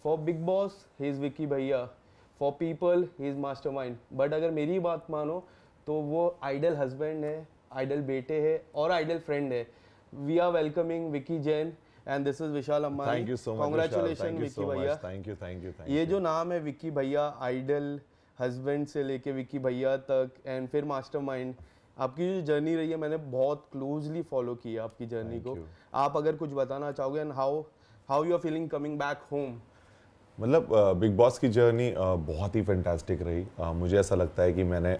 For Bigg Boss he is Vicky भैया, for people he is mastermind, but अगर मेरी बात मानो तो वो आइडल हस्बैंड है, आइडल बेटे है और आइडल फ्रेंड है। We are welcoming Vicky Jain and this is Vishal Ambani. Thank you so much, congratulation Vicky भैया। Thank you. ये जो नाम है विकी भैया, आइडल हस्बैंड से लेके विकी भैया तक एंड फिर मास्टरमाइंड, आपकी जो जर्नी रही है मैंने बहुत क्लोजली फॉलो किया आपकी जर्नी को। आप अगर कुछ बताना चाहोगे and how you are feeling coming back home? मतलब बिग बॉस की जर्नी बहुत ही फैंटास्टिक रही। मुझे ऐसा लगता है कि मैंने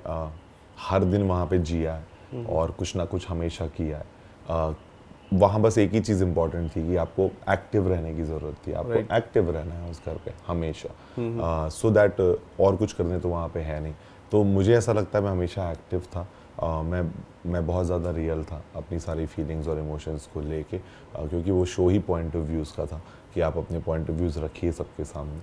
हर दिन वहाँ पे जिया है और कुछ ना कुछ हमेशा किया है। वहाँ बस एक ही चीज़ इम्पॉर्टेंट थी कि आपको एक्टिव रहने की ज़रूरत थी, आपको एक्टिव रहना है उस घर पे हमेशा, सो दैट और कुछ करने तो वहाँ पे है नहीं। तो मुझे ऐसा लगता है मैं हमेशा एक्टिव था। मैं बहुत ज़्यादा रियल था अपनी सारी फीलिंग्स और इमोशंस को लेके, क्योंकि वो show he point of views का था कि आप अपने पॉइंट ऑफ व्यूज़ रखिए सबके सामने।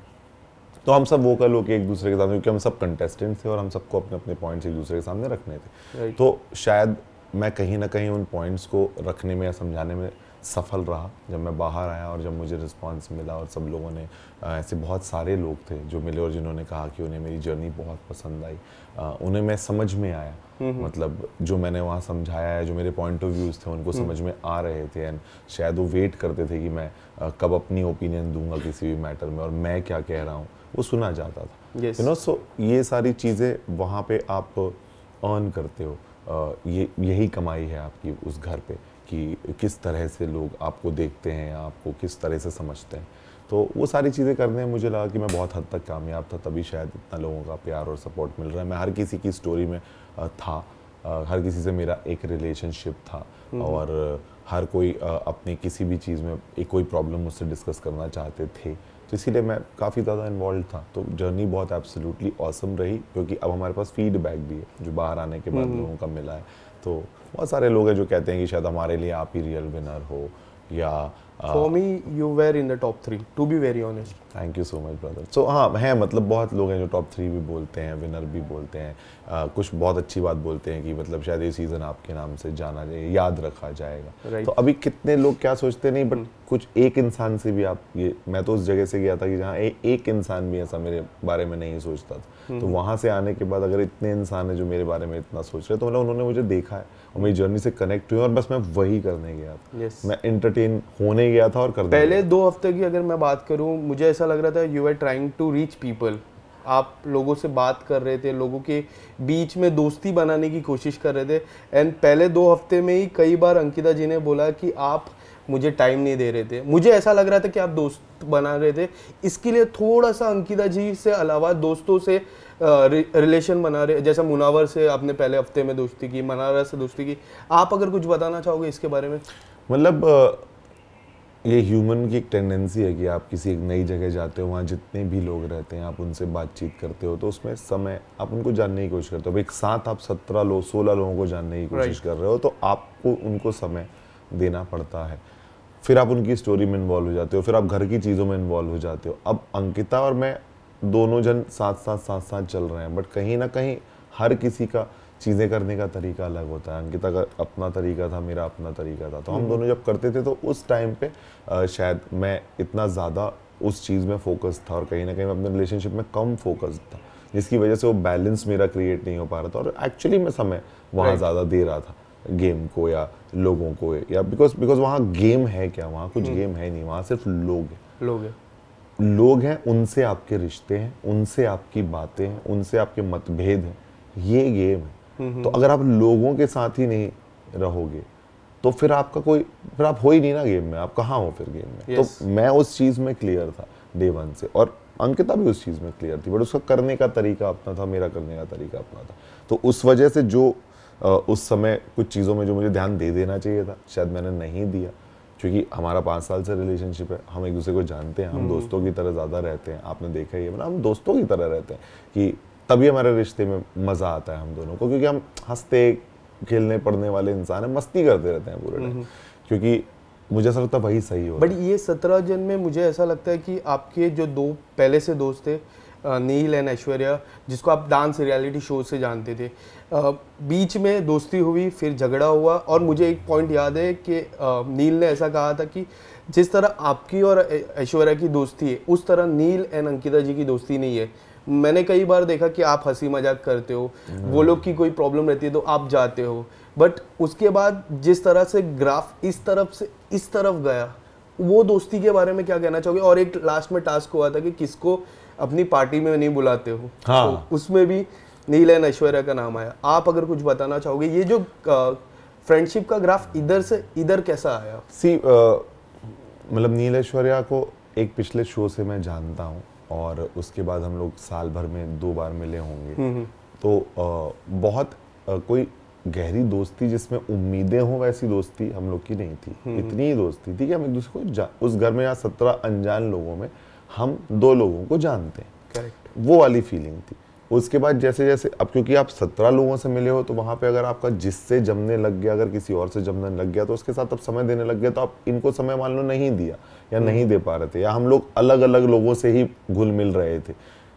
तो हम सब वोकल होके एक दूसरे के सामने, क्योंकि हम सब कंटेस्टेंट थे और हम सबको अपने अपने पॉइंट्स एक दूसरे के सामने रखने थे। तो शायद मैं कहीं ना कहीं उन पॉइंट्स को रखने में या समझाने में सफल रहा। जब मैं बाहर आया और जब मुझे रिस्पांस मिला और सब लोगों ने, ऐसे बहुत सारे लोग थे जो मिले और जिन्होंने कहा कि उन्हें मेरी जर्नी बहुत पसंद आई, उन्हें मैं समझ में आया, मतलब जो मैंने वहाँ समझाया है, जो मेरे पॉइंट ऑफ व्यूज़ थे उनको समझ में आ रहे थे। एंड शायद वो वेट करते थे कि मैं कब अपनी ओपिनियन दूंगा किसी भी मैटर में और मैं क्या कह रहा हूँ वो सुना जाता था। यू नो, सो ये सारी चीज़ें वहाँ पे आप अर्न करते हो। यही कमाई है आपकी उस घर पे कि किस तरह से लोग आपको देखते हैं, आपको किस तरह से समझते हैं। तो वो सारी चीज़ें करने में मुझे लगा कि मैं बहुत हद तक कामयाब था, तभी शायद इतना लोगों का प्यार और सपोर्ट मिल रहा है। मैं हर किसी की स्टोरी में था, हर किसी से मेरा एक रिलेशनशिप था और हर कोई अपनी किसी भी चीज़ में एक कोई प्रॉब्लम मुझसे डिस्कस करना चाहते थे, तो इसीलिए मैं काफ़ी ज़्यादा इन्वॉल्व था। तो जर्नी बहुत एब्सोल्युटली ऑसम रही, क्योंकि अब हमारे पास फीडबैक भी है जो बाहर आने के बाद लोगों का मिला है। तो बहुत सारे लोग हैं जो कहते हैं कि शायद हमारे लिए आप ही रियल विनर हो, या For me, you were in the top 3, to be very honest. Thank you so much brother. So हाँ है, मतलब बहुत लोग हैं जो टॉप 3 भी बोलते हैं, विनर भी बोलते हैं, कुछ बहुत अच्छी बात बोलते हैं कि मतलब शायद ये सीज़न आपके नाम से जाना जाए, याद रखा जाएगा। तो अभी कितने लोग क्या सोचते नहीं, बट कुछ एक इंसान से भी आप ये, मैं तो उस जगह से गया था कि जहाँ एक इंसान भी ऐसा मेरे बारे में नहीं सोचता था। तो वहाँ से आने के बाद अगर इतने इंसान है जो मेरे बारे में इतना सोच रहे, तो मतलब उन्होंने मुझे देखा है और मेरी जर्नी से कनेक्ट हुए और बस मैं वही करने गया था। मैं एंटरटेन होने गया था और करने पहले 2 हफ्ते की अगर मैं बात करूं, मुझे ऐसा लग रहा था you are trying to reach people. आप लोगों से बात कर रहे थे, लोगों के बीच में दोस्ती बनाने की कोशिश कर रहे थे। एंड पहले 2 हफ्ते में ही कई बार अंकिता जी ने बोला कि आप मुझे टाइम नहीं दे रहे थे। मुझे ऐसा लग रहा था कि आप दोस्त बना रहे थे, इसके लिए थोड़ा सा अंकिता जी से अलावा दोस्तों से रिलेशन बना रहे, जैसा मुनावर से आपने पहले हफ्ते में दोस्ती की, मनारा से दोस्ती की। आप अगर कुछ बताना चाहोगे इसके बारे में? मतलब ये ह्यूमन की एक टेंडेंसी है कि आप किसी एक नई जगह जाते हो, वहाँ जितने भी लोग रहते हैं आप उनसे बातचीत करते हो, तो उसमें समय आप उनको जानने की कोशिश करते हो। एक साथ आप 16 लोगों को जानने की कोशिश कर रहे हो, तो आपको उनको समय देना पड़ता है। फिर आप उनकी स्टोरी में इन्वॉल्व हो जाते हो, फिर आप घर की चीज़ों में इन्वॉल्व हो जाते हो। अब अंकिता और मैं दोनों जन साथ चल रहे हैं, बट कहीं ना कहीं हर किसी का चीज़ें करने का तरीका अलग होता है। अंकिता का अपना तरीका था, मेरा अपना तरीका था। तो हम दोनों जब करते थे तो उस टाइम पे शायद मैं इतना ज़्यादा उस चीज़ में फोकस था और कहीं ना कहीं मैं अपने रिलेशनशिप में कम फोकस था, जिसकी वजह से वो बैलेंस मेरा क्रिएट नहीं हो पा रहा था। और एक्चुअली मैं समय वहाँ ज़्यादा दे रहा था गेम को या लोगों को, या बिकॉज वहाँ गेम है क्या, वहाँ कुछ गेम है नहीं, वहाँ सिर्फ लोग हैं, उनसे आपके रिश्ते हैं, उनसे आपकी बातें हैं, उनसे आपके मतभेद हैं, ये गेम है। तो अगर आप लोगों के साथ ही नहीं रहोगे तो फिर आप हो ही नहीं ना गेम में, आप कहाँ हो फिर गेम में। तो मैं उस चीज़ में क्लियर था डे 1 से, और अंकिता भी उस चीज़ में क्लियर थी, बट उसका करने का तरीका अपना था, मेरा करने का तरीका अपना था। तो उस वजह से जो उस समय कुछ चीज़ों में जो मुझे ध्यान दे देना चाहिए था शायद मैंने नहीं दिया, क्योंकि हमारा 5 साल से रिलेशनशिप है, हम एक दूसरे को जानते हैं, हम दोस्तों की तरह ज़्यादा रहते हैं। आपने देखा ही है, मतलब हम दोस्तों की तरह रहते हैं कि तभी हमारे रिश्ते में मज़ा आता है हम दोनों को, क्योंकि हम हंसते खेलने पढ़ने वाले इंसान हैं, मस्ती करते रहते हैं पूरे टाइम, क्योंकि मुझे ऐसा लगता है वही सही होता है। बट ये 17 जन में मुझे ऐसा लगता है कि आपके जो 2 पहले से दोस्त थे, नील एंड ऐश्वर्या, जिसको आप डांस रियलिटी शो से जानते थे, बीच में दोस्ती हुई, फिर झगड़ा हुआ, और मुझे एक पॉइंट याद है कि नील ने ऐसा कहा था कि जिस तरह आपकी और ऐश्वर्या की दोस्ती है उस तरह नील एंड अंकिता जी की दोस्ती नहीं है। मैंने कई बार देखा कि आप हंसी मजाक करते हो, वो लोग की कोई प्रॉब्लम रहती है तो आप जाते हो, बट उसके बाद जिस तरह से ग्राफ इस तरफ से इस तरफ गया, वो दोस्ती के बारे में क्या कहना चाहोगे? और एक लास्ट में टास्क हुआ था कि किसको अपनी पार्टी में नहीं बुलाते हो, हाँ। तो उसमें भी नील एंड ऐश्वर्या का नाम आया। आप अगर कुछ बताना चाहोगे, ये जो फ्रेंडशिप का ग्राफ इधर से इधर कैसा आया? मतलब नील ऐश्वर्या को एक पिछले शो से मैं जानता हूँ और उसके बाद हम लोग साल भर में 2 बार मिले होंगे। तो बहुत कोई गहरी दोस्ती जिसमें उम्मीदें हो वैसी दोस्ती हम लोग की नहीं थी। इतनी ही दोस्ती थी कि हम एक दूसरे को उस घर में यहाँ 17 अनजान लोगों में हम 2 लोगों को जानते हैं। करेक्ट। वो वाली फीलिंग थी। उसके बाद जैसे जैसे अब क्योंकि आप 17 लोगों से मिले हो तो वहाँ पे अगर आपका जिससे जमने लग गया, अगर किसी और से जमने लग गया तो उसके साथ आप समय देने लग गए, तो आप इनको समय मान लो नहीं दिया या नहीं दे पा रहे थे, या हम लोग अलग अलग लोगों से ही घुल मिल रहे थे,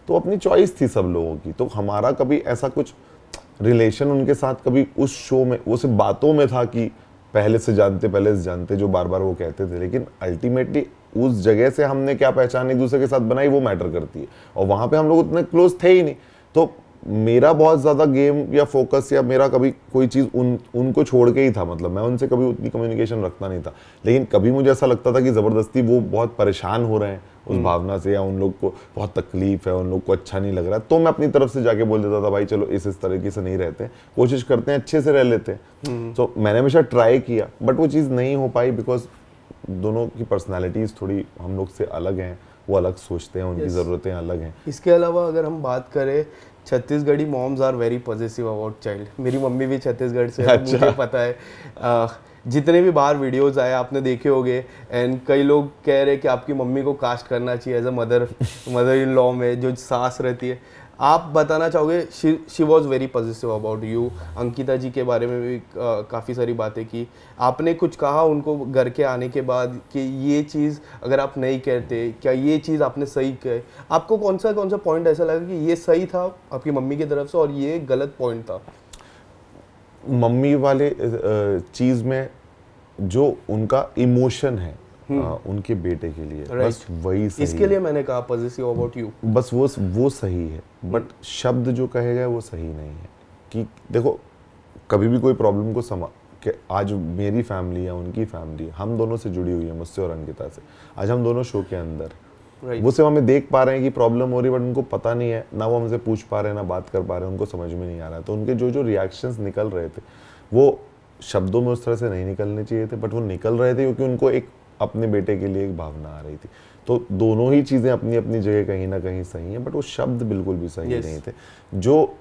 तो अपनी चॉइस थी सब लोगों की। तो हमारा कभी ऐसा कुछ रिलेशन उनके साथ कभी उस शो में, वो सिर्फ बातों में था कि पहले से जानते जो बार बार वो कहते थे, लेकिन अल्टीमेटली उस जगह से हमने क्या पहचान एक दूसरे के साथ बनाई वो मैटर करती है। और वहां पे हम लोग उतने क्लोज थे ही नहीं, तो मेरा बहुत ज़्यादा गेम या फोकस या मेरा कभी कोई चीज़ उनको छोड़ के ही था। मतलब मैं उनसे कभी उतनी कम्युनिकेशन रखता नहीं था, लेकिन कभी मुझे ऐसा लगता था कि ज़बरदस्ती वो बहुत परेशान हो रहे हैं उस भावना से, या उन लोग को बहुत तकलीफ है, उन लोग को अच्छा नहीं लग रहा है, तो मैं अपनी तरफ से जाके बोल देता था भाई चलो इस तरीके से नहीं रहते, कोशिश करते हैं अच्छे से रह लेते हैं। तो मैंने हमेशा ट्राई किया, बट वो चीज़ नहीं हो पाई बिकॉज दोनों की पर्सनैलिटीज़ थोड़ी हम लोग से अलग हैं, वो अलग सोचते हैं, उनकी ज़रूरतें अलग हैं। इसके अलावा अगर हम बात करें, Chhattisgarhi moms are very positive about child. मेरी मम्मी भी छत्तीसगढ़ से है, मुझे पता है। जितने भी बाहर वीडियोस आए आपने देखे होंगे, एंड कई लोग कह रहे हैं कि आपकी मम्मी को कास्ट करना चाहिए as a mother in law में, जो सास रहती है। आप बताना चाहोगे? She was very positive about you. Ankita ji के बारे में भी काफ़ी सारी बातें की। आपने कुछ कहा उनको घर के आने के बाद कि ये चीज़ अगर आप नहीं कहते, क्या ये चीज़ आपने सही कहे? आपको कौन सा पॉइंट ऐसा लगा कि ये सही था आपकी मम्मी की तरफ से और ये गलत पॉइंट था? मम्मी वाले चीज़ में जो उनका इमोशन है उनके बेटे के लिए, बस वही सही। इसके लिए मैंने कहा पॉजिटिव अबाउट यू, बस वो सही है, बट शब्द जो कहे गए वो सही नहीं है। कि देखो कभी भी कोई प्रॉब्लम को कि आज मेरी फैमिली है, उनकी फैमिली है, हम दोनों से जुड़ी हुई है, मुझसे और अंकिता से। आज हम दोनों शो के अंदर, वो सिर्फ हमें देख पा रहे हैं कि प्रॉब्लम हो रही है, बट उनको पता नहीं है, ना वो हमसे पूछ पा रहे हैं, ना बात कर पा रहे हैं, उनको समझ में नहीं आ रहा है। तो उनके जो रिएक्शंस निकल रहे थे वो शब्दों में उस तरह से नहीं निकलने चाहिए थे, बट वो निकल रहे थे क्योंकि उनको एक अपने बेटे के लिए एक भावना आ रही थी। तो दोनों ही चीज़ें अपनी अपनी जगह कहीं ना कहीं सही हैं, बट वो शब्द बिल्कुल भी सही नहीं थे, जो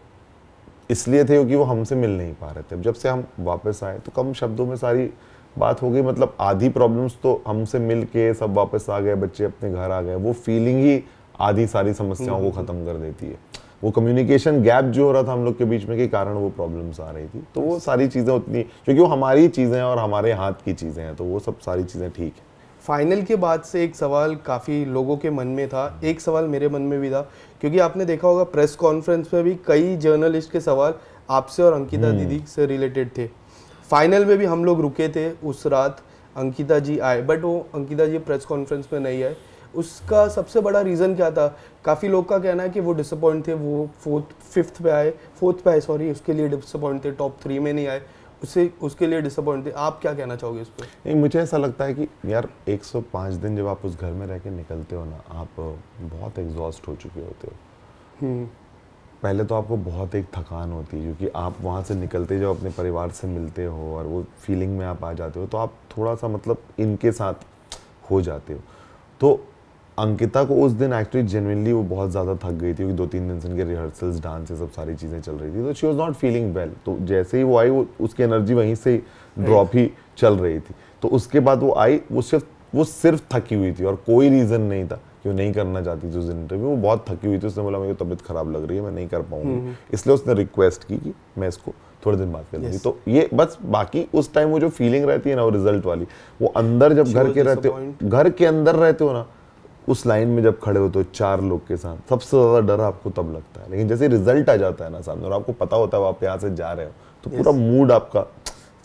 इसलिए थे क्योंकि वो हमसे मिल नहीं पा रहे थे। जब से हम वापस आए तो कम शब्दों में सारी बात हो गई। मतलब आधी प्रॉब्लम्स तो हमसे मिल के सब वापस आ गए, बच्चे अपने घर आ गए, वो फीलिंग ही आधी सारी समस्याओं को ख़त्म कर देती है। वो कम्युनिकेशन गैप जो हो रहा था हम लोग के बीच में के कारण वो प्रॉब्लम्स आ रही थी। तो वो सारी चीज़ें उतनी, क्योंकि वो हमारी चीज़ें हैं और हमारे हाथ की चीज़ें हैं, तो वो सब सारी चीज़ें ठीक है। फाइनल के बाद से एक सवाल काफ़ी लोगों के मन में था, एक सवाल मेरे मन में भी था, क्योंकि आपने देखा होगा प्रेस कॉन्फ्रेंस में भी कई जर्नलिस्ट के सवाल आपसे और अंकिता दीदी से रिलेटेड थे। फाइनल में भी हम लोग रुके थे उस रात, अंकिता जी आए, बट वो अंकिता जी प्रेस कॉन्फ्रेंस में नहीं आए। उसका सबसे बड़ा रीज़न क्या था? काफ़ी लोग का कहना है कि वो डिसअपॉइंट थे, वो फोर्थ पे आए, उसके लिए डिसअपॉइंट थे, टॉप 3 में नहीं आए, उसके लिए डिसअपॉइंट थे। आप क्या कहना चाहोगे इस पर? नहीं, मुझे ऐसा लगता है कि यार 105 दिन जब आप उस घर में रह के निकलते हो ना, आप बहुत एग्जॉस्ट हो चुके होते हो। पहले तो आपको बहुत एक थकान होती है, क्योंकि आप वहाँ से निकलते जब अपने परिवार से मिलते हो और वो फीलिंग में आप आ जाते हो, तो आप थोड़ा सा मतलब इनके साथ हो जाते हो। तो अंकिता को उस दिन एक्चुअली जेन्युइनली वो बहुत ज़्यादा थक गई थी, क्योंकि 2-3 दिन से उनके रिहर्सल्स, डांस, ये सब सारी चीज़ें चल रही थी, तो she was not feeling well. तो जैसे ही वो आई, वो उसकी एनर्जी वहीं से ड्रॉप ही चल रही थी। तो उसके बाद वो आई, वो सिर्फ थकी हुई थी और कोई रीज़न नहीं था कि वो नहीं करना चाहती थी उस दिन इंटरव्यू। वो बहुत थकी हुई थी, उसने बोला मेरी तबीयत ख़राब लग रही है, मैं नहीं कर पाऊंगी, इसलिए उसने रिक्वेस्ट की कि मैं इसको थोड़े दिन बाद कर लूँगी। तो ये बस, बाकी उस टाइम वो जो फीलिंग रहती है ना, वो रिजल्ट वाली, वो अंदर जब घर के अंदर रहते हो ना, उस लाइन में जब खड़े होते हो 4 लोग के साथ, सबसे ज़्यादा डर आपको तब लगता है। लेकिन जैसे रिजल्ट आ जाता है ना सामने और आपको पता होता है आप यहाँ से जा रहे हो, तो पूरा मूड आपका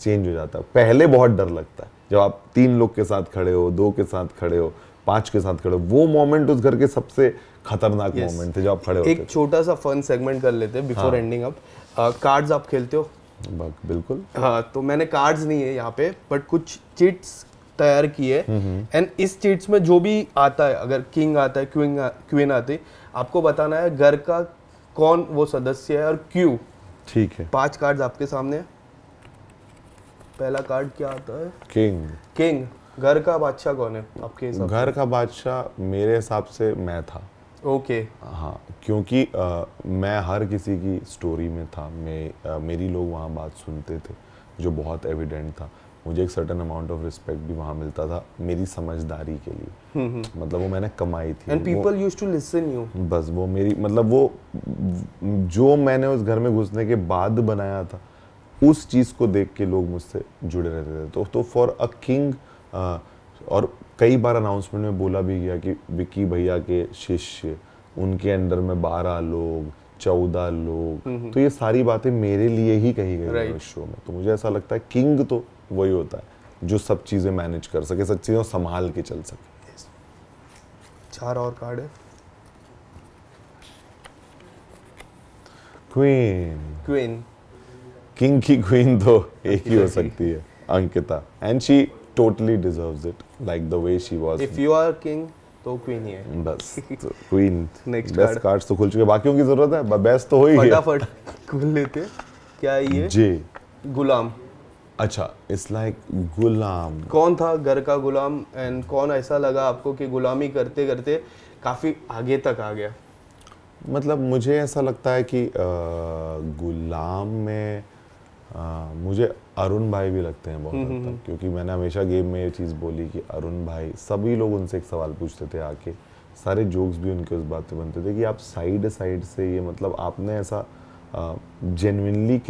चेंज हो जाता है। पहले बहुत डर लगता है जब आप 3 लोग के साथ खड़े हो, 2 के साथ खड़े हो, 5 के साथ खड़े हो, वो मोमेंट उस घर के सबसे खतरनाक मोमेंट थे जब आप खड़े होते थे। एक छोटा सा फन सेगमेंट कर लेते हैं बिफोर एंडिंग अप। कार्ड्स आप खेलते हो? बिल्कुल। हाँ, तो मैंने कार्ड्स नहीं है यहाँ पे, बट कुछ चिट्स तैयार की है, एंड इस चिट्स में जो भी आता है, अगर किंग आता है, क्वीन आती है, आपको बताना है घर का कौन वो सदस्य है और क्यों। ठीक है। 5 कार्ड्स आपके सामने है। पहला कार्ड क्या आता है? किंग। किंग। घर का बादशाह कौन है आपके हिसाब से? घर का बादशाह मेरे हिसाब से मैं था। ओके। हाँ, क्योंकि मैं हर किसी की स्टोरी में था, मेरी लोग वहाँ बात सुनते थे, जो बहुत एविडेंट था। मुझे एक सर्टेन अमाउंट ऑफ रिस्पेक्ट भी वहाँ मिलता था मेरी समझदारी के लिए। मतलब वो मैंने कमाई थी। And people used to listen you. बस वो मेरी, मतलब वो जो मैंने उस घर में घुसने के बाद बनाया था, उस चीज़ को देख के लोग मुझसे जुड़े रहते थे। तो फॉर अ किंग, और कई बार अनाउंसमेंट में बोला भी गया कि विक्की भैया के शिष्य, उनके अंडर में 12 लोग, 14 लोग, तो ये सारी बातें मेरे लिए ही कही गई है इस शो में। तो मुझे ऐसा लगता है किंग तो वही होता है जो सब चीज़ें मैनेज कर सके, सब चीज़ें संभाल के चल सके। 4 और कार्ड है। क्वीन। क्वीन। किंग की क्वीन तो एक ही हो सकती है, Ankita, and she totally deserves it, like the way she was. If you are king, तो क्वीन ही है। बस तो क्वीन। नेक्स्ट बेस्ट कार्ड्स तो खुल चुके, बाकियों की जरूरत है, बेस्ट तो हो ही गया। फटाफट खुल लेते। क्या है ये? जे। गुलाम। अच्छा, इट्स लाइक गुलाम। कौन था घर का गुलाम, एंड कौन ऐसा लगा आपको कि गुलामी करते करते काफी आगे तक आ गया? मतलब मुझे ऐसा लगता है कि गुलाम में मुझे अरुण भाई भी लगते हैं बहुत हद तक, क्योंकि मैंने हमेशा गेम में ये चीज़ बोली कि अरुण भाई, सभी लोग उनसे एक सवाल पूछते थे आके, सारे जोक्स भी उनके उस बात पे बनते थे कि आप साइड से ये, मतलब आपने ऐसा जेन्युइनली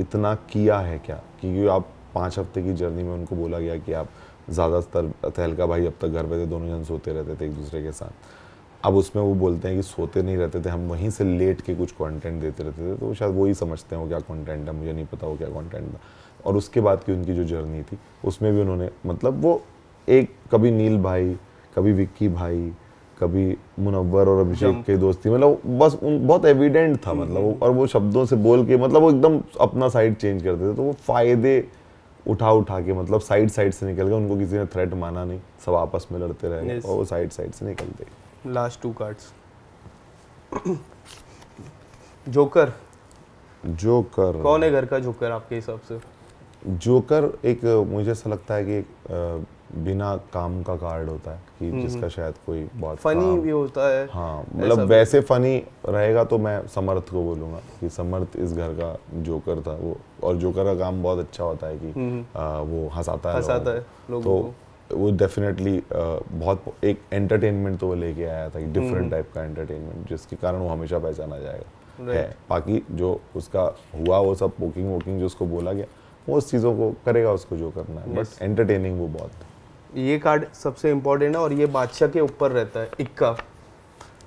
इतना किया है क्या? क्योंकि आप 5 हफ्ते की जर्नी में उनको बोला गया कि आप ज़्यादातर, तहलका भाई अब तक घर पे थे, दोनों जन सोते रहते थे एक दूसरे के साथ। अब उसमें वो बोलते हैं कि सोते नहीं रहते थे, हम वहीं से लेट के कुछ कंटेंट देते रहते थे, तो शायद वो ही समझते हैं वो क्या कंटेंट है, मुझे नहीं पता वो क्या कंटेंट था। और उसके बाद की उनकी जो जर्नी थी उसमें भी उन्होंने, मतलब वो एक, कभी नील भाई, कभी विक्की भाई, कभी मुनव्वर और अभिषेक की दोस्ती, मतलब बस बहुत एविडेंट था, मतलब और वो शब्दों से बोल के, मतलब वो एकदम अपना साइड चेंज करते थे। तो वो फायदे उठा के, मतलब साइड से निकल गए, उनको किसी ने थ्रेट माना नहीं, सब आपस में लड़ते रहे और वो साइड से निकलते। Last 2 cards. जोकर। जोकर कौन है घर का जोकर आपके हिसाब से? जोकर एक, मुझे ऐसा लगता है कि बिना काम का कार्ड होता है, कि जिसका शायद कोई बहुत फनी भी होता है। हाँ, मतलब वैसे फनी रहेगा तो मैं समर्थ को बोलूँगा कि समर्थ इस घर का जोकर था वो, और जोकर का काम बहुत अच्छा होता है कि वो हंसाता है लोगों को। वो डेफिनेटली बहुत एक एंटरटेनमेंट तो वो लेके आया था, डिफरेंट टाइप का एंटरटेनमेंट, जिसके कारण वो हमेशा पहचाना जाएगा है। बाकी जो उसका हुआ वो सब वोकिंग जो उसको बोला गया, वो उस चीज़ों को करेगा, उसको जो करना है, बट एंटरटेनिंग वो बहुत। ये कार्ड सबसे इम्पोर्टेंट है, और ये बादशाह के ऊपर रहता है, इक्का।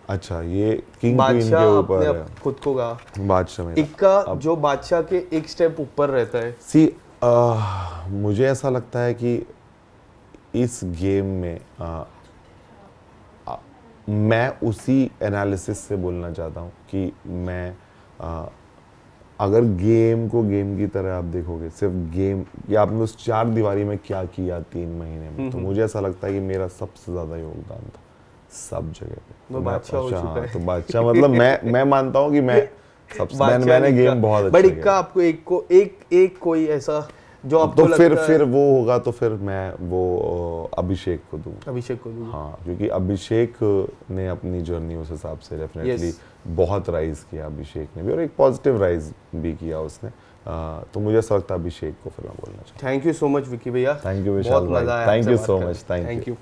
अच्छा, ये किंग क्वीन के ऊपर है। खुद को कहा बादशाह में इक्का, जो बादशाह के एक स्टेप ऊपर रहता है। सी, मुझे ऐसा लगता है कि इस गेम में मैं उसी एनालिसिस से बोलना चाहता हूँ कि मैं अगर गेम को गेम की तरह आप देखोगे, सिर्फ गेम, या आपने उस 4 दीवारी में क्या किया 3 महीने में, तो मुझे ऐसा लगता है कि मेरा सबसे ज़्यादा योगदान था सब जगह पे। तो बादशाह हो चुका है। तो बादशाह, मतलब मैं मानता हूँ कि मैं सबसे, मैंने गेम बहुत अच्छा किया। बट इक्का आपको एक कोई ऐसा जो आपको तो लगता फिर वो होगा, तो फिर मैं वो अभिषेक को दूंगा। अभिषेक को दूंगा, हाँ, क्योंकि अभिषेक ने अपनी जर्नी उस हिसाब से डेफिनेटली बहुत राइज किया अभिषेक ने भी, और एक पॉजिटिव राइज भी किया उसने। तो मुझे ऐसा लगता है अभिषेक को फिर मैं बोलना चाहूँगा। Thank you so much Vicky भैया। थैंक यू विशाल भाई, thank you so much, thank you.